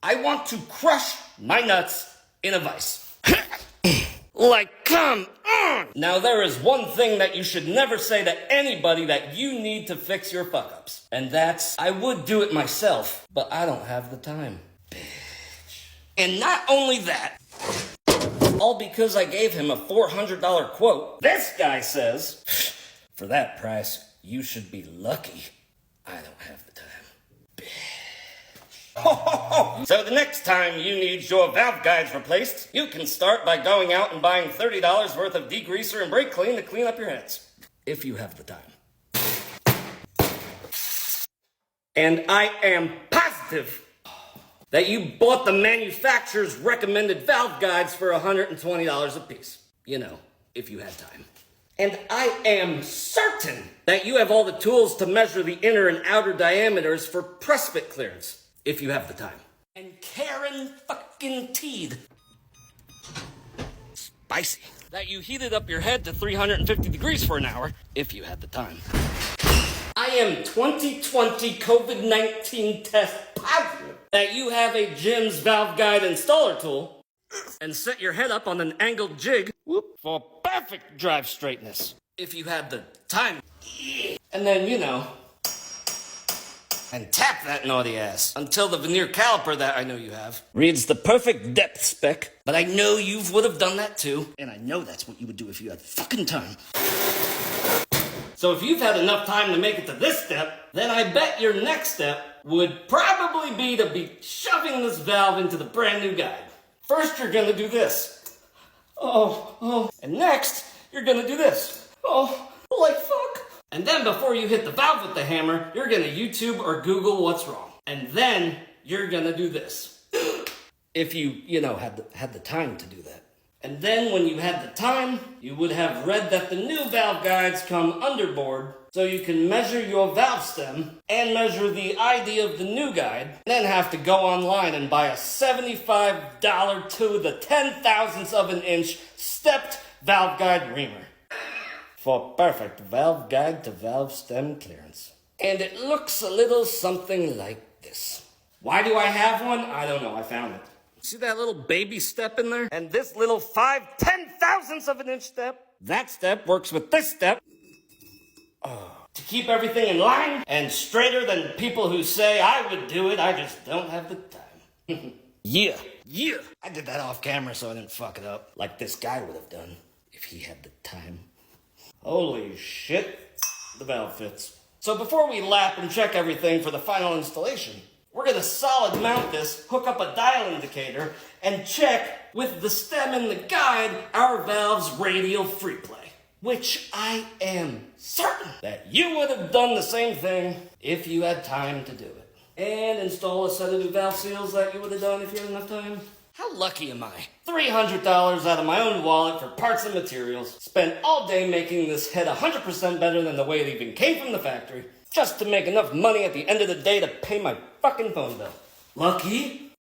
I want to crush my nuts in a vise. Like, come on! Now there is one thing that you should never say to anybody that you need to fix your fuck-ups. And that's, I would do it myself, but I don't have the time. Bitch. And not only that, all because I gave him a $400 quote, this guy says, for that price, you should be lucky I don't have the time. So the next time you need your valve guides replaced, you can start by going out and buying $30 worth of degreaser and brake clean to clean up your heads. If you have the time. And I am positive that you bought the manufacturer's recommended valve guides for $120 a piece. You know, if you had time. And I am certain that you have all the tools to measure the inner and outer diameters for press fit clearance. If you have the time. And Karen fucking Teed. Spicy. That you heated up your head to 350 degrees for an hour, if you had the time. I am 2020 COVID-19 test positive that you have a Jim's valve guide installer tool and set your head up on an angled jig for perfect drive straightness. If you had the time. And then, you know, and tap that naughty ass until the veneer caliper that I know you have reads the perfect depth spec. But I know you would have done that too. And I know that's what you would do if you had fucking time. So if you've had enough time to make it to this step, then I bet your next step would probably be to be shoving this valve into the brand new guide. First, you're gonna do this. Oh. And next, you're gonna do this. Oh, like fuck. And then before you hit the valve with the hammer, you're gonna YouTube or Google what's wrong. And then you're gonna do this. If you know, had the time to do that. And then when you had the time, you would have read that the new valve guides come underboard, so you can measure your valve stem and measure the ID of the new guide, and then have to go online and buy a $75 to the 10,000th of an inch stepped valve guide reamer. For perfect valve guide to valve stem clearance. And it looks a little something like this. Why do I have one? I don't know, I found it. See that little baby step in there? And this little 5/10,000ths of an inch step? That step works with this step. To keep everything in line and straighter than people who say I would do it, I just don't have the time. Yeah. I did that off camera so I didn't fuck it up. Like this guy would have done if he had the time. Holy shit, the valve fits. So before we lap and check everything for the final installation, we're gonna solid mount this, hook up a dial indicator, and check with the stem in the guide our valve's radial free play. Which I am certain that you would have done the same thing if you had time to do it. And install a set of new valve seals that you would have done if you had enough time. How lucky am I? $300 out of my own wallet for parts and materials. Spent all day making this head 100% better than the way it even came from the factory. Just to make enough money at the end of the day to pay my fucking phone bill. Lucky?